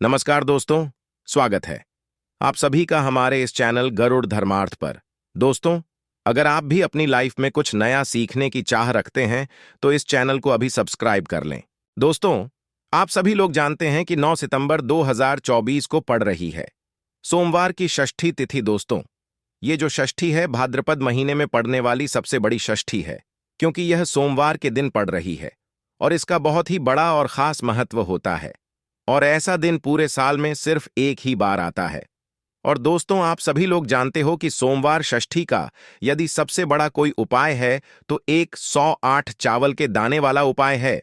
नमस्कार दोस्तों, स्वागत है आप सभी का हमारे इस चैनल गरुड़ धर्मार्थ पर। दोस्तों, अगर आप भी अपनी लाइफ में कुछ नया सीखने की चाह रखते हैं तो इस चैनल को अभी सब्सक्राइब कर लें। दोस्तों, आप सभी लोग जानते हैं कि 9 सितंबर 2024 को पड़ रही है सोमवार की षष्ठी तिथि। दोस्तों, ये जो षष्ठी है भाद्रपद महीने में पड़ने वाली सबसे बड़ी षष्ठी है, क्योंकि यह सोमवार के दिन पड़ रही है और इसका बहुत ही बड़ा और खास महत्व होता है। और ऐसा दिन पूरे साल में सिर्फ एक ही बार आता है। और दोस्तों, आप सभी लोग जानते हो कि सोमवार षष्ठी का यदि सबसे बड़ा कोई उपाय है तो एक 108 चावल के दाने वाला उपाय है।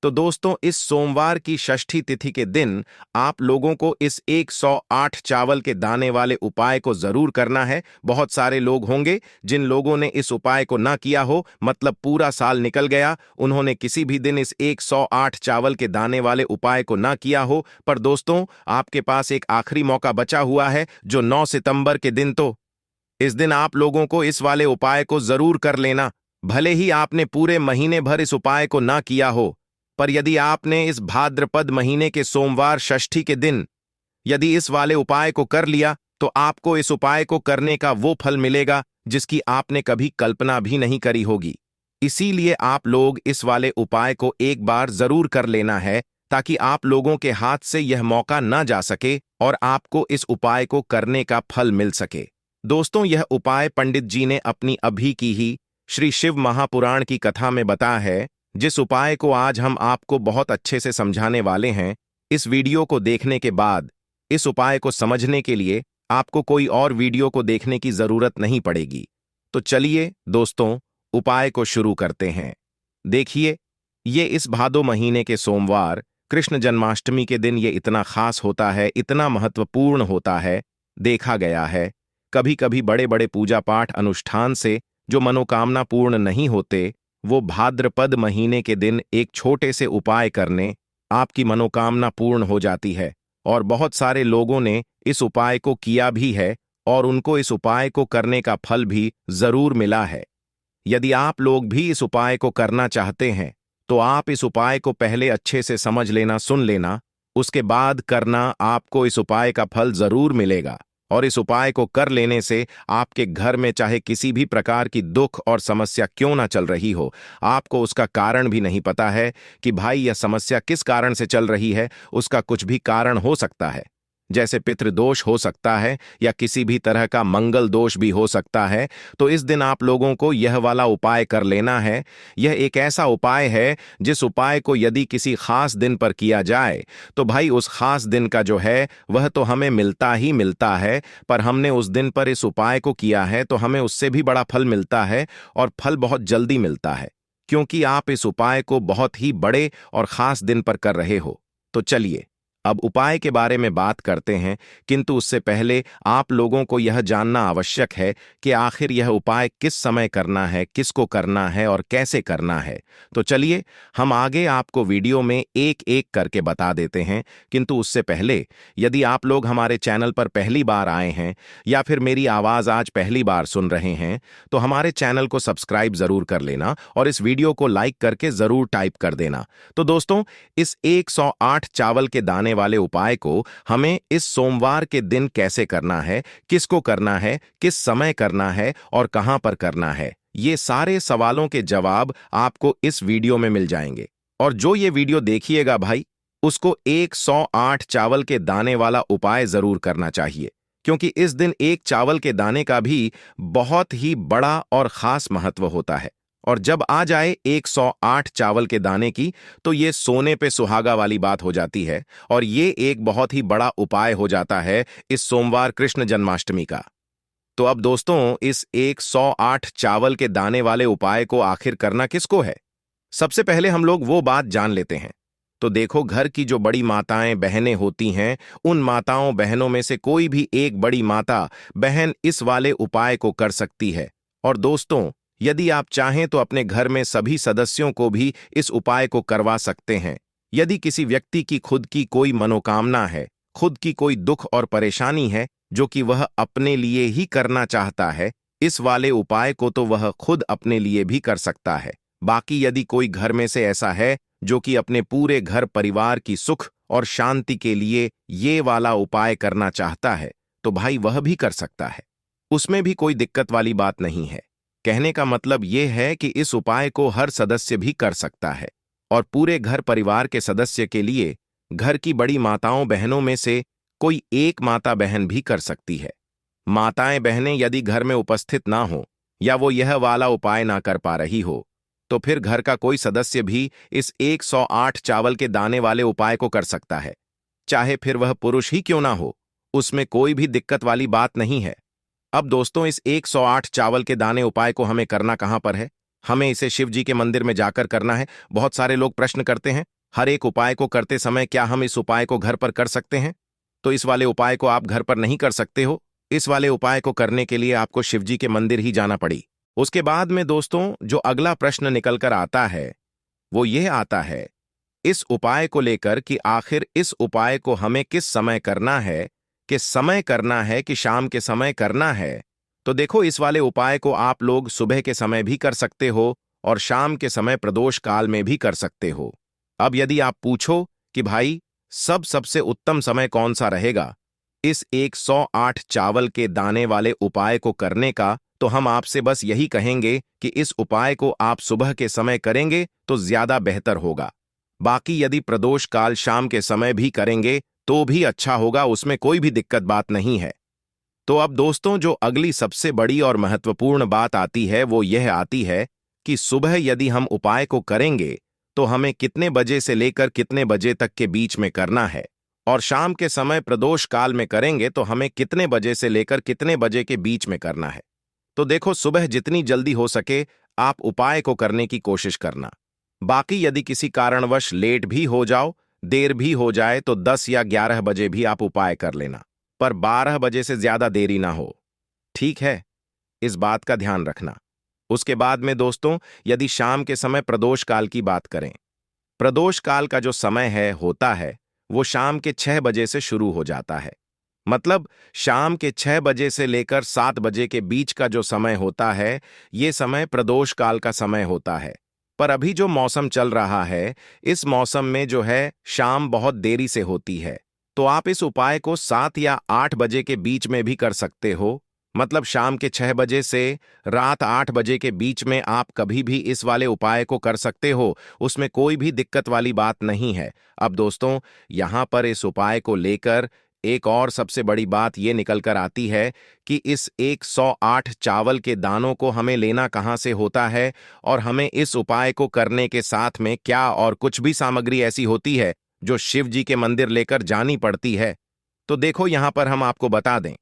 तो दोस्तों, इस सोमवार की षष्ठी तिथि के दिन आप लोगों को इस 108 चावल के दाने वाले उपाय को जरूर करना है। बहुत सारे लोग होंगे जिन लोगों ने इस उपाय को ना किया हो, मतलब पूरा साल निकल गया, उन्होंने किसी भी दिन इस 108 चावल के दाने वाले उपाय को ना किया हो। पर दोस्तों, आपके पास एक आखिरी मौका बचा हुआ है, जो 9 सितंबर के दिन। तो इस दिन आप लोगों को इस वाले उपाय को जरूर कर लेना, भले ही आपने पूरे महीने भर इस उपाय को ना किया हो। पर यदि आपने इस भाद्रपद महीने के सोमवार षष्ठी के दिन यदि इस वाले उपाय को कर लिया तो आपको इस उपाय को करने का वो फल मिलेगा जिसकी आपने कभी कल्पना भी नहीं करी होगी। इसीलिए आप लोग इस वाले उपाय को एक बार जरूर कर लेना है, ताकि आप लोगों के हाथ से यह मौका ना जा सके और आपको इस उपाय को करने का फल मिल सके। दोस्तों, यह उपाय पंडित जी ने अपनी अभी की ही श्री शिव महापुराण की कथा में बताया है, जिस उपाय को आज हम आपको बहुत अच्छे से समझाने वाले हैं। इस वीडियो को देखने के बाद इस उपाय को समझने के लिए आपको कोई और वीडियो को देखने की जरूरत नहीं पड़ेगी। तो चलिए दोस्तों, उपाय को शुरू करते हैं। देखिए, ये इस भादो महीने के सोमवार कृष्ण जन्माष्टमी के दिन ये इतना खास होता है, इतना महत्वपूर्ण होता है। देखा गया है कभी कभी बड़े बड़े पूजा पाठ अनुष्ठान से जो मनोकामना पूर्ण नहीं होते, वो भाद्रपद महीने के दिन एक छोटे से उपाय करने आपकी मनोकामना पूर्ण हो जाती है। और बहुत सारे लोगों ने इस उपाय को किया भी है और उनको इस उपाय को करने का फल भी जरूर मिला है। यदि आप लोग भी इस उपाय को करना चाहते हैं तो आप इस उपाय को पहले अच्छे से समझ लेना, सुन लेना, उसके बाद करना। आपको इस उपाय का फल जरूर मिलेगा और इस उपाय को कर लेने से आपके घर में चाहे किसी भी प्रकार की दुख और समस्या क्यों ना चल रही हो, आपको उसका कारण भी नहीं पता है कि भाई यह समस्या किस कारण से चल रही है, उसका कुछ भी कारण हो सकता है। जैसे पितृदोष हो सकता है या किसी भी तरह का मंगल दोष भी हो सकता है। तो इस दिन आप लोगों को यह वाला उपाय कर लेना है। यह एक ऐसा उपाय है जिस उपाय को यदि किसी खास दिन पर किया जाए तो भाई उस खास दिन का जो है वह तो हमें मिलता ही मिलता है, पर हमने उस दिन पर इस उपाय को किया है तो हमें उससे भी बड़ा फल मिलता है और फल बहुत जल्दी मिलता है, क्योंकि आप इस उपाय को बहुत ही बड़े और खास दिन पर कर रहे हो। तो चलिए अब उपाय के बारे में बात करते हैं, किंतु उससे पहले आप लोगों को यह जानना आवश्यक है कि आखिर यह उपाय किस समय करना है, किसको करना है और कैसे करना है। तो चलिए हम आगे आपको वीडियो में एक एक करके बता देते हैं। किंतु उससे पहले यदि आप लोग हमारे चैनल पर पहली बार आए हैं या फिर मेरी आवाज़ आज पहली बार सुन रहे हैं तो हमारे चैनल को सब्सक्राइब जरूर कर लेना और इस वीडियो को लाइक करके जरूर टाइप कर देना। तो दोस्तों, इस 108 चावल के दाने वाले उपाय को हमें इस सोमवार के दिन कैसे करना है, किसको करना है, किस समय करना है और कहां पर करना है, ये सारे सवालों के जवाब आपको इस वीडियो में मिल जाएंगे। और जो ये वीडियो देखिएगा भाई, उसको 108 चावल के दाने वाला उपाय जरूर करना चाहिए, क्योंकि इस दिन एक चावल के दाने का भी बहुत ही बड़ा और खास महत्व होता है। और जब आ जाए 108 चावल के दाने की तो ये सोने पे सुहागा वाली बात हो जाती है और ये एक बहुत ही बड़ा उपाय हो जाता है इस सोमवार कृष्ण जन्माष्टमी का। तो अब दोस्तों, इस 108 चावल के दाने वाले उपाय को आखिर करना किसको है, सबसे पहले हम लोग वो बात जान लेते हैं। तो देखो, घर की जो बड़ी माताएं बहनें होती हैं, उन माताओं बहनों में से कोई भी एक बड़ी माता बहन इस वाले उपाय को कर सकती है। और दोस्तों, यदि आप चाहें तो अपने घर में सभी सदस्यों को भी इस उपाय को करवा सकते हैं। यदि किसी व्यक्ति की खुद की कोई मनोकामना है, खुद की कोई दुख और परेशानी है जो कि वह अपने लिए ही करना चाहता है, इस वाले उपाय को तो वह खुद अपने लिए भी कर सकता है। बाकी यदि कोई घर में से ऐसा है जो कि अपने पूरे घर परिवार की सुख और शांति के लिए ये वाला उपाय करना चाहता है तो भाई वह भी कर सकता है, उसमें भी कोई दिक्कत वाली बात नहीं है। कहने का मतलब ये है कि इस उपाय को हर सदस्य भी कर सकता है और पूरे घर परिवार के सदस्य के लिए घर की बड़ी माताओं बहनों में से कोई एक माता बहन भी कर सकती है। माताएं बहनें यदि घर में उपस्थित ना हो या वो यह वाला उपाय ना कर पा रही हो तो फिर घर का कोई सदस्य भी इस 108 चावल के दाने वाले उपाय को कर सकता है, चाहे फिर वह पुरुष ही क्यों ना हो, उसमें कोई भी दिक्कत वाली बात नहीं है। अब दोस्तों, इस 108 चावल के दाने उपाय को हमें करना कहां पर है? हमें इसे शिव जी के मंदिर में जाकर करना है। बहुत सारे लोग प्रश्न करते हैं, हर एक उपाय को करते समय क्या हम इस उपाय को घर पर कर सकते हैं? तो इस वाले उपाय को आप घर पर नहीं कर सकते हो। इस वाले उपाय को करने के लिए आपको शिव जी के मंदिर ही जाना पड़ी। उसके बाद में दोस्तों, जो अगला प्रश्न निकल कर आता है वो यह आता है इस उपाय को लेकर कि आखिर इस उपाय को हमें किस समय करना है, कि समय करना है कि शाम के समय करना है। तो देखो, इस वाले उपाय को आप लोग सुबह के समय भी कर सकते हो और शाम के समय प्रदोष काल में भी कर सकते हो। अब यदि आप पूछो कि भाई सबसे उत्तम समय कौन सा रहेगा इस 108 चावल के दाने वाले उपाय को करने का, तो हम आपसे बस यही कहेंगे कि इस उपाय को आप सुबह के समय करेंगे तो ज्यादा बेहतर होगा। बाकी यदि प्रदोष काल शाम के समय भी करेंगे तो भी अच्छा होगा, उसमें कोई भी दिक्कत बात नहीं है। तो अब दोस्तों, जो अगली सबसे बड़ी और महत्वपूर्ण बात आती है वो यह आती है कि सुबह यदि हम उपाय को करेंगे तो हमें कितने बजे से लेकर कितने बजे तक के बीच में करना है, और शाम के समय प्रदोष काल में करेंगे तो हमें कितने बजे से लेकर कितने बजे के बीच में करना है। तो देखो, सुबह जितनी जल्दी हो सके आप उपाय को करने की कोशिश करना। बाकी यदि किसी कारणवश लेट भी हो जाओ, देर भी हो जाए, तो 10 या 11 बजे भी आप उपाय कर लेना, पर 12 बजे से ज्यादा देरी ना हो। ठीक है, इस बात का ध्यान रखना। उसके बाद में दोस्तों, यदि शाम के समय प्रदोष काल की बात करें, प्रदोष काल का जो समय होता है वो शाम के 6 बजे से शुरू हो जाता है। मतलब शाम के 6 बजे से लेकर 7 बजे के बीच का जो समय होता है, ये समय प्रदोष काल का समय होता है। पर अभी जो मौसम चल रहा है, इस मौसम में जो है शाम बहुत देरी से होती है, तो आप इस उपाय को 7 या 8 बजे के बीच में भी कर सकते हो। मतलब शाम के 6 बजे से रात 8 बजे के बीच में आप कभी भी इस वाले उपाय को कर सकते हो, उसमें कोई भी दिक्कत वाली बात नहीं है। अब दोस्तों, यहाँ पर इस उपाय को लेकर एक और सबसे बड़ी बात ये निकल कर आती है कि इस 108 चावल के दानों को हमें लेना कहाँ से होता है, और हमें इस उपाय को करने के साथ में क्या और कुछ भी सामग्री ऐसी होती है जो शिव जी के मंदिर लेकर जानी पड़ती है। तो देखो, यहाँ पर हम आपको बता दें।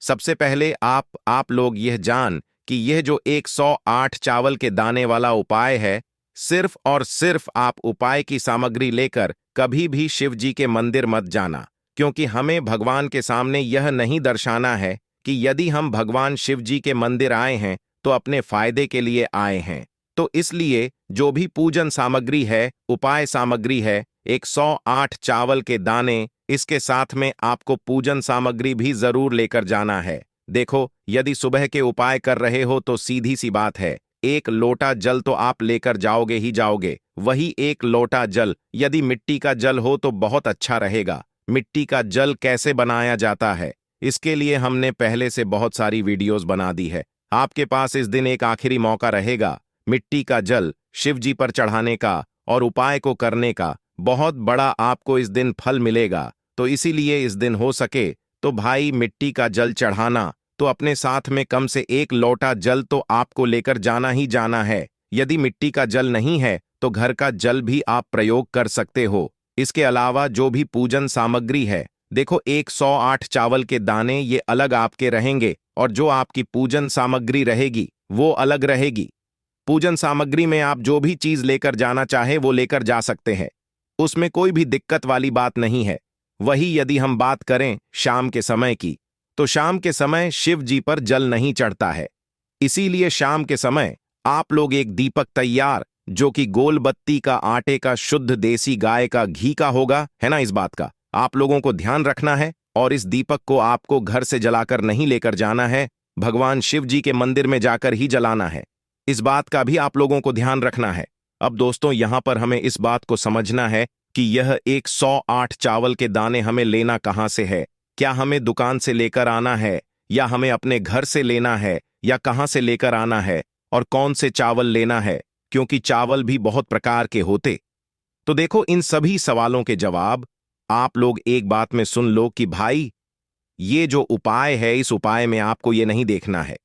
सबसे पहले आप लोग यह जान कि यह जो 108 चावल के दाने वाला उपाय है, सिर्फ और सिर्फ आप उपाय की सामग्री लेकर कभी भी शिव जी के मंदिर मत जाना, क्योंकि हमें भगवान के सामने यह नहीं दर्शाना है कि यदि हम भगवान शिव जी के मंदिर आए हैं तो अपने फायदे के लिए आए हैं। तो इसलिए जो भी पूजन सामग्री है, उपाय सामग्री है, 108 चावल के दाने, इसके साथ में आपको पूजन सामग्री भी जरूर लेकर जाना है। देखो, यदि सुबह के उपाय कर रहे हो तो सीधी सी बात है, 1 लोटा जल तो आप लेकर जाओगे ही जाओगे। वही 1 लोटा जल यदि मिट्टी का जल हो तो बहुत अच्छा रहेगा। मिट्टी का जल कैसे बनाया जाता है, इसके लिए हमने पहले से बहुत सारी वीडियोस बना दी है। आपके पास इस दिन एक आखिरी मौका रहेगा मिट्टी का जल शिव जी पर चढ़ाने का और उपाय को करने का। बहुत बड़ा आपको इस दिन फल मिलेगा। तो इसीलिए इस दिन हो सके तो भाई मिट्टी का जल चढ़ाना, तो अपने साथ में कम से 1 लोटा जल तो आपको लेकर जाना ही जाना है। यदि मिट्टी का जल नहीं है तो घर का जल भी आप प्रयोग कर सकते हो। इसके अलावा जो भी पूजन सामग्री है, देखो 108 चावल के दाने ये अलग आपके रहेंगे और जो आपकी पूजन सामग्री रहेगी वो अलग रहेगी। पूजन सामग्री में आप जो भी चीज लेकर जाना चाहे वो लेकर जा सकते हैं, उसमें कोई भी दिक्कत वाली बात नहीं है। वही यदि हम बात करें शाम के समय की, तो शाम के समय शिव जी पर जल नहीं चढ़ता है। इसीलिए शाम के समय आप लोग एक दीपक तैयार, जो कि गोल बत्ती का आटे का शुद्ध देसी गाय का घी का होगा, है ना, इस बात का आप लोगों को ध्यान रखना है। और इस दीपक को आपको घर से जलाकर नहीं लेकर जाना है, भगवान शिव जी के मंदिर में जाकर ही जलाना है। इस बात का भी आप लोगों को ध्यान रखना है। अब दोस्तों, यहां पर हमें इस बात को समझना है कि यह 108 चावल के दाने हमें लेना कहाँ से है। क्या हमें दुकान से लेकर आना है, या हमें अपने घर से लेना है, या कहाँ से लेकर आना है, और कौन से चावल लेना है, क्योंकि चावल भी बहुत प्रकार के होते। तो देखो, इन सभी सवालों के जवाब आप लोग एक बात में सुन लो कि भाई, ये जो उपाय है, इस उपाय में आपको ये नहीं देखना है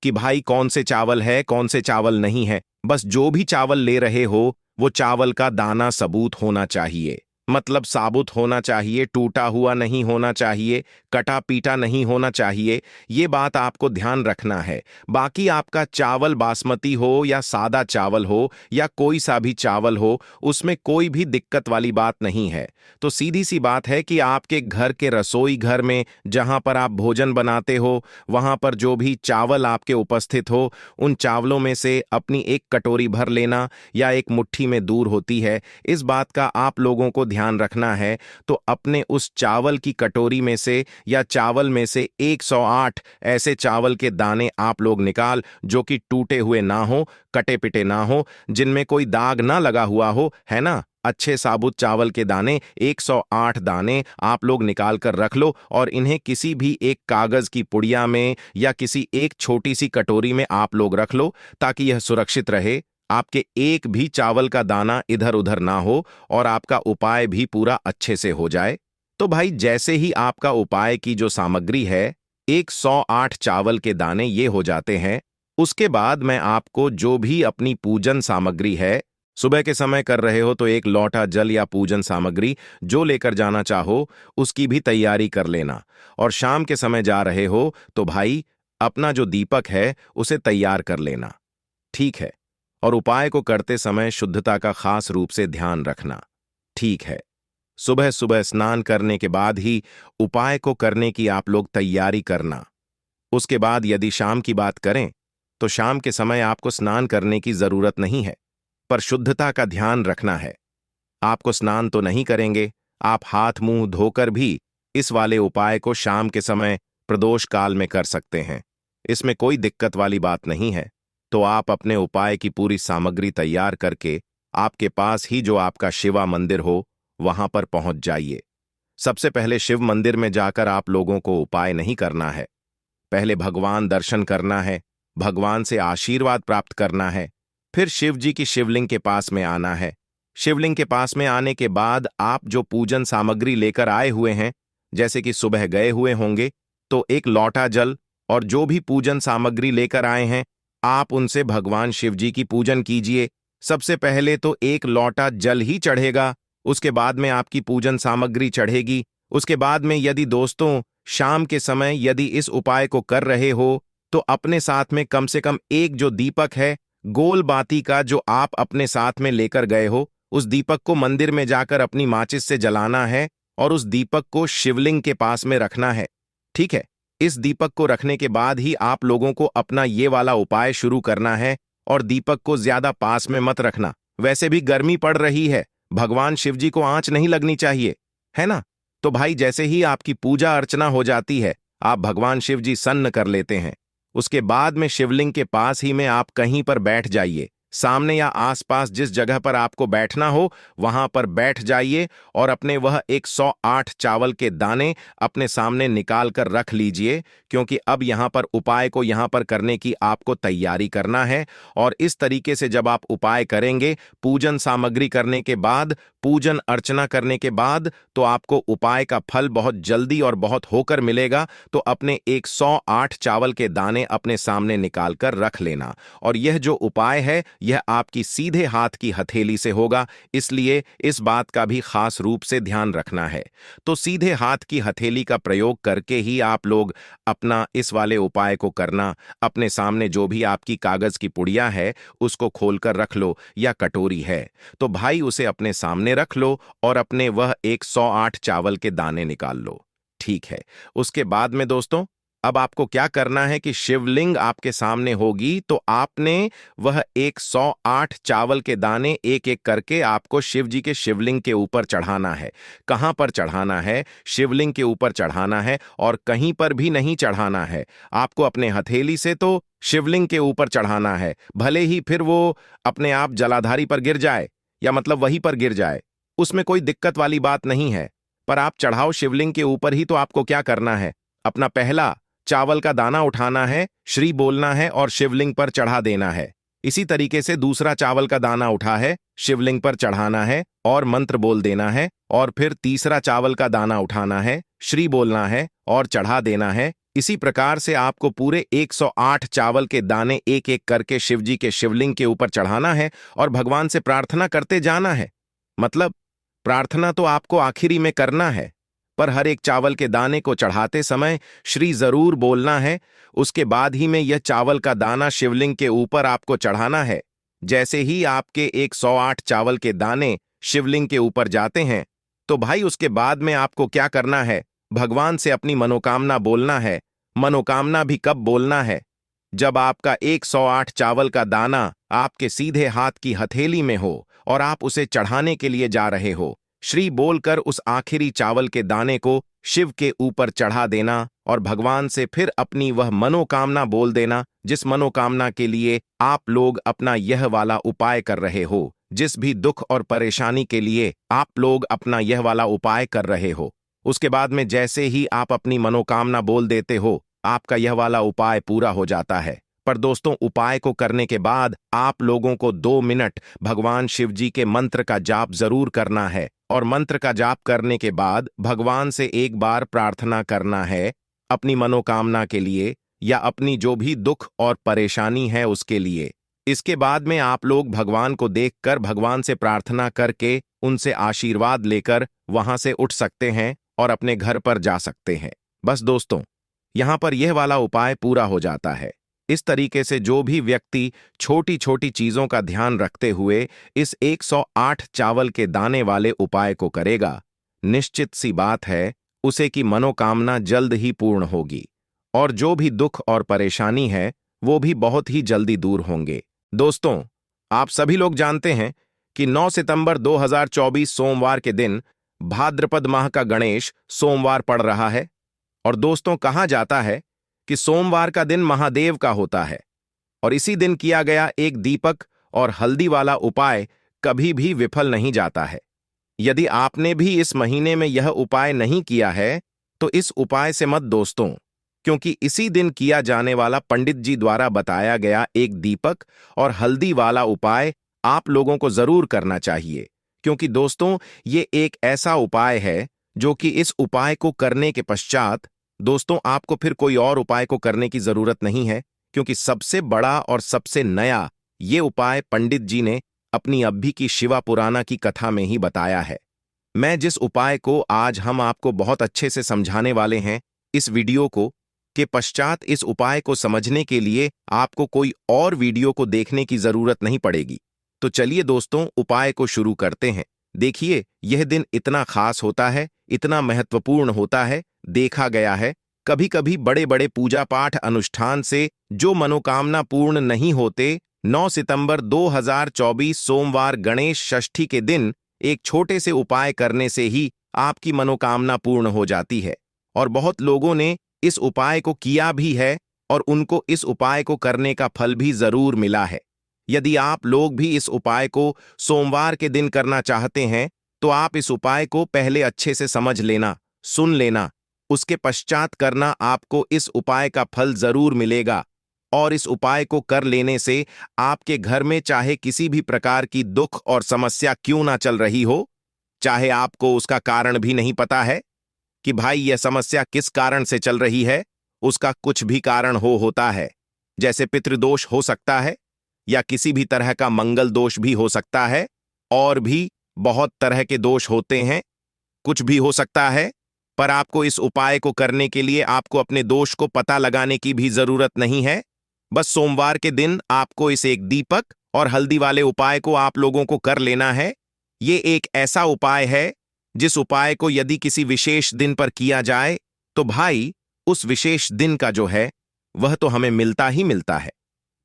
कि भाई कौन से चावल है कौन से चावल नहीं है। बस जो भी चावल ले रहे हो वो चावल का दाना सबूत होना चाहिए, मतलब साबुत होना चाहिए, टूटा हुआ नहीं होना चाहिए, कटा पीटा नहीं होना चाहिए। ये बात आपको ध्यान रखना है। बाकी आपका चावल बासमती हो या सादा चावल हो या कोई सा भी चावल हो, उसमें कोई भी दिक्कत वाली बात नहीं है। तो सीधी सी बात है कि आपके घर के रसोई घर में जहां पर आप भोजन बनाते हो, वहां पर जो भी चावल आपके उपस्थित हो, उन चावलों में से अपनी एक कटोरी भर लेना या एक मुट्ठी में दूर होती है, इस बात का आप लोगों को ध्यान रखना है। तो अपने उस चावल की कटोरी में से या चावल में से 108 ऐसे चावल के दाने आप लोग निकाल, जो कि टूटे हुए ना हो, कटे पिटे ना हो, जिनमें कोई दाग ना लगा हुआ हो, है ना। अच्छे साबुत चावल के दाने 108 दाने आप लोग निकाल कर रख लो, और इन्हें किसी भी एक कागज की पुड़िया में या किसी एक छोटी सी कटोरी में आप लोग रख लो, ताकि यह सुरक्षित रहे, आपके एक भी चावल का दाना इधर उधर ना हो, और आपका उपाय भी पूरा अच्छे से हो जाए। तो भाई, जैसे ही आपका उपाय की जो सामग्री है, 108 चावल के दाने ये हो जाते हैं, उसके बाद मैं आपको जो भी अपनी पूजन सामग्री है, सुबह के समय कर रहे हो तो एक लोटा जल या पूजन सामग्री जो लेकर जाना चाहो उसकी भी तैयारी कर लेना, और शाम के समय जा रहे हो तो भाई अपना जो दीपक है उसे तैयार कर लेना, ठीक है। और उपाय को करते समय शुद्धता का खास रूप से ध्यान रखना, ठीक है। सुबह सुबह स्नान करने के बाद ही उपाय को करने की आप लोग तैयारी करना। उसके बाद यदि शाम की बात करें तो शाम के समय आपको स्नान करने की जरूरत नहीं है, पर शुद्धता का ध्यान रखना है। आपको स्नान तो नहीं करेंगे, आप हाथ मुंह धोकर भी इस वाले उपाय को शाम के समय प्रदोष काल में कर सकते हैं। इसमें कोई दिक्कत वाली बात नहीं है। तो आप अपने उपाय की पूरी सामग्री तैयार करके आपके पास ही जो आपका शिवा मंदिर हो वहां पर पहुंच जाइए। सबसे पहले शिव मंदिर में जाकर आप लोगों को उपाय नहीं करना है, पहले भगवान दर्शन करना है, भगवान से आशीर्वाद प्राप्त करना है, फिर शिव जी की शिवलिंग के पास में आना है। शिवलिंग के पास में आने के बाद आप जो पूजन सामग्री लेकर आए हुए हैं, जैसे कि सुबह गए हुए होंगे, तो एक लोटा जल और जो भी पूजन सामग्री लेकर आए हैं, आप उनसे भगवान शिव जी की पूजन कीजिए। सबसे पहले तो एक लोटा जल ही चढ़ेगा, उसके बाद में आपकी पूजन सामग्री चढ़ेगी। उसके बाद में यदि दोस्तों शाम के समय यदि इस उपाय को कर रहे हो, तो अपने साथ में कम से कम एक जो दीपक है गोल बाती का, जो आप अपने साथ में लेकर गए हो, उस दीपक को मंदिर में जाकर अपनी माचिस से जलाना है और उस दीपक को शिवलिंग के पास में रखना है, ठीक है। इस दीपक को रखने के बाद ही आप लोगों को अपना ये वाला उपाय शुरू करना है, और दीपक को ज्यादा पास में मत रखना। वैसे भी गर्मी पड़ रही है, भगवान शिव जी को आंच नहीं लगनी चाहिए, है ना। तो भाई, जैसे ही आपकी पूजा अर्चना हो जाती है, आप भगवान शिव जी सन्न कर लेते हैं। उसके बाद में शिवलिंग के पास ही में आप कहीं पर बैठ जाइए, सामने या आसपास जिस जगह पर आपको बैठना हो वहां पर बैठ जाइए, और अपने वह 108 चावल के दाने अपने सामने निकाल कर रख लीजिए, क्योंकि अब यहां पर उपाय को यहां पर करने की आपको तैयारी करना है। और इस तरीके से जब आप उपाय करेंगे, पूजन सामग्री करने के बाद, पूजन अर्चना करने के बाद, तो आपको उपाय का फल बहुत जल्दी और बहुत होकर मिलेगा। तो अपने 108 चावल के दाने अपने सामने निकाल कर रख लेना, और यह जो उपाय है यह आपकी सीधे हाथ की हथेली से होगा, इसलिए इस बात का भी खास रूप से ध्यान रखना है। तो सीधे हाथ की हथेली का प्रयोग करके ही आप लोग अपना इस वाले उपाय को करना। अपने सामने जो भी आपकी कागज की पुड़िया है उसको खोलकर रख लो, या कटोरी है तो भाई उसे अपने सामने रख लो, और अपने वह 108 चावल के दाने निकाल लो, ठीक है। उसके बाद में दोस्तों, अब आपको क्या करना है कि शिवलिंग आपके सामने होगी, तो आपने वह 108 चावल के दाने एक एक करके आपको शिव जी के शिवलिंग के ऊपर चढ़ाना है। कहां पर चढ़ाना है? शिवलिंग के ऊपर चढ़ाना है, और कहीं पर भी नहीं चढ़ाना है। आपको अपने हथेली से तो शिवलिंग के ऊपर चढ़ाना है, भले ही फिर वो अपने आप जलाधारी पर गिर जाए, या मतलब वहीं पर गिर जाए, उसमें कोई दिक्कत वाली बात नहीं है। पर आप चढ़ाओ शिवलिंग के ऊपर ही तो आपको क्या करना है, अपना पहला चावल का दाना उठाना है, श्री बोलना है और शिवलिंग पर चढ़ा देना है। इसी तरीके से दूसरा चावल का दाना उठा है, शिवलिंग पर चढ़ाना है और मंत्र बोल देना है, और फिर तीसरा चावल का दाना उठाना है, श्री बोलना है और चढ़ा देना है। इसी प्रकार से आपको पूरे 108 चावल के दाने एक एक करके शिवजी के शिवलिंग के ऊपर चढ़ाना है और भगवान से प्रार्थना करते जाना है। मतलब प्रार्थना तो आपको आखिरी में करना है, पर हर एक चावल के दाने को चढ़ाते समय श्री जरूर बोलना है। उसके बाद ही में यह चावल का दाना शिवलिंग के ऊपर आपको चढ़ाना है। जैसे ही आपके 108 चावल के दाने शिवलिंग के ऊपर जाते हैं, तो भाई उसके बाद में आपको क्या करना है, भगवान से अपनी मनोकामना बोलना है। मनोकामना भी कब बोलना है, जब आपका 108 चावल का दाना आपके सीधे हाथ की हथेली में हो और आप उसे चढ़ाने के लिए जा रहे हो। श्री बोलकर उस आखिरी चावल के दाने को शिव के ऊपर चढ़ा देना और भगवान से फिर अपनी वह मनोकामना बोल देना, जिस मनोकामना के लिए आप लोग अपना यह वाला उपाय कर रहे हो। जिस भी दुख और परेशानी के लिए आप लोग अपना यह वाला उपाय कर रहे हो, उसके बाद में जैसे ही आप अपनी मनोकामना बोल देते हो, आपका यह वाला उपाय पूरा हो जाता है। पर दोस्तों, उपाय को करने के बाद आप लोगों को 2 मिनट भगवान शिव जी के मंत्र का जाप जरूर करना है, और मंत्र का जाप करने के बाद भगवान से एक बार प्रार्थना करना है अपनी मनोकामना के लिए या अपनी जो भी दुख और परेशानी है उसके लिए। इसके बाद में आप लोग भगवान को देखकर भगवान से प्रार्थना करके उनसे आशीर्वाद लेकर वहां से उठ सकते हैं और अपने घर पर जा सकते हैं। बस दोस्तों, यहां पर यह वाला उपाय पूरा हो जाता है। इस तरीके से जो भी व्यक्ति छोटी छोटी चीजों का ध्यान रखते हुए इस 108 चावल के दाने वाले उपाय को करेगा, निश्चित सी बात है उसे की मनोकामना जल्द ही पूर्ण होगी और जो भी दुख और परेशानी है वो भी बहुत ही जल्दी दूर होंगे। दोस्तों, आप सभी लोग जानते हैं कि 9 सितंबर 2024 सोमवार के दिन भाद्रपद माह का गणेश सोमवार पड़ रहा है। और दोस्तों, कहा जाता है कि सोमवार का दिन महादेव का होता है और इसी दिन किया गया एक दीपक और हल्दी वाला उपाय कभी भी विफल नहीं जाता है। यदि आपने भी इस महीने में यह उपाय नहीं किया है तो इस उपाय से मत दोस्तों, क्योंकि इसी दिन किया जाने वाला पंडित जी द्वारा बताया गया एक दीपक और हल्दी वाला उपाय आप लोगों को जरूर करना चाहिए। क्योंकि दोस्तों, ये एक ऐसा उपाय है जो कि इस उपाय को करने के पश्चात दोस्तों आपको फिर कोई और उपाय को करने की जरूरत नहीं है, क्योंकि सबसे बड़ा और सबसे नया ये उपाय पंडित जी ने अपनी अभी की शिवा पुराना की कथा में ही बताया है। मैं जिस उपाय को आज हम आपको बहुत अच्छे से समझाने वाले हैं इस वीडियो को के पश्चात, इस उपाय को समझने के लिए आपको कोई और वीडियो को देखने की जरूरत नहीं पड़ेगी। तो चलिए दोस्तों, उपाय को शुरू करते हैं। देखिए, यह दिन इतना खास होता है, इतना महत्वपूर्ण होता है। देखा गया है कभी कभी बड़े बड़े पूजा पाठ अनुष्ठान से जो मनोकामना पूर्ण नहीं होते, 9 सितंबर 2024 सोमवार गणेश षष्ठी के दिन एक छोटे से उपाय करने से ही आपकी मनोकामना पूर्ण हो जाती है। और बहुत लोगों ने इस उपाय को किया भी है और उनको इस उपाय को करने का फल भी जरूर मिला है। यदि आप लोग भी इस उपाय को सोमवार के दिन करना चाहते हैं तो आप इस उपाय को पहले अच्छे से समझ लेना, सुन लेना, उसके पश्चात करना। आपको इस उपाय का फल जरूर मिलेगा और इस उपाय को कर लेने से आपके घर में चाहे किसी भी प्रकार की दुख और समस्या क्यों ना चल रही हो, चाहे आपको उसका कारण भी नहीं पता है कि भाई यह समस्या किस कारण से चल रही है, उसका कुछ भी कारण होता है। जैसे पितृदोष हो सकता है या किसी भी तरह का मंगल दोष भी हो सकता है, और भी बहुत तरह के दोष होते हैं, कुछ भी हो सकता है। पर आपको इस उपाय को करने के लिए आपको अपने दोष को पता लगाने की भी जरूरत नहीं है। बस सोमवार के दिन आपको इस एक दीपक और हल्दी वाले उपाय को आप लोगों को कर लेना है। ये एक ऐसा उपाय है जिस उपाय को यदि किसी विशेष दिन पर किया जाए तो भाई उस विशेष दिन का जो है वह तो हमें मिलता ही मिलता है,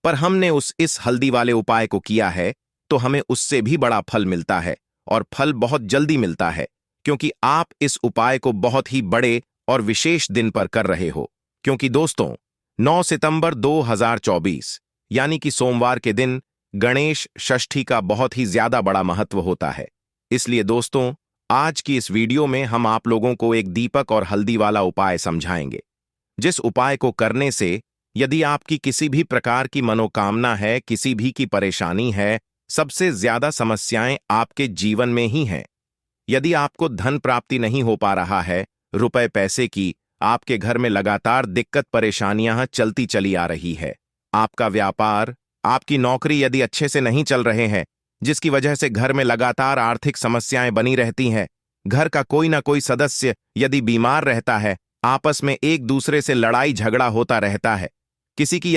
पर हमने इस हल्दी वाले उपाय को किया है तो हमें उससे भी बड़ा फल मिलता है, और फल बहुत जल्दी मिलता है, क्योंकि आप इस उपाय को बहुत ही बड़े और विशेष दिन पर कर रहे हो। क्योंकि दोस्तों, 9 सितंबर 2024 यानी कि सोमवार के दिन गणेश षष्ठी का बहुत ही ज्यादा बड़ा महत्व होता है। इसलिए दोस्तों, आज की इस वीडियो में हम आप लोगों को एक दीपक और हल्दी वाला उपाय समझाएंगे, जिस उपाय को करने से यदि आपकी किसी भी प्रकार की मनोकामना है, किसी भी की परेशानी है, सबसे ज्यादा समस्याएं आपके जीवन में ही हैं। यदि आपको धन प्राप्ति नहीं हो पा रहा है, रुपए पैसे की, आपके घर में लगातार दिक्कत परेशानियां चलती चली आ रही है, आपका व्यापार, आपकी नौकरी यदि अच्छे से नहीं चल रहे हैं, जिसकी वजह से घर में लगातार आर्थिक समस्याएं बनी रहती हैं, घर का कोई ना कोई सदस्य यदि बीमार रहता है, आपस में एक दूसरे से लड़ाई झगड़ा होता रहता है, किसी की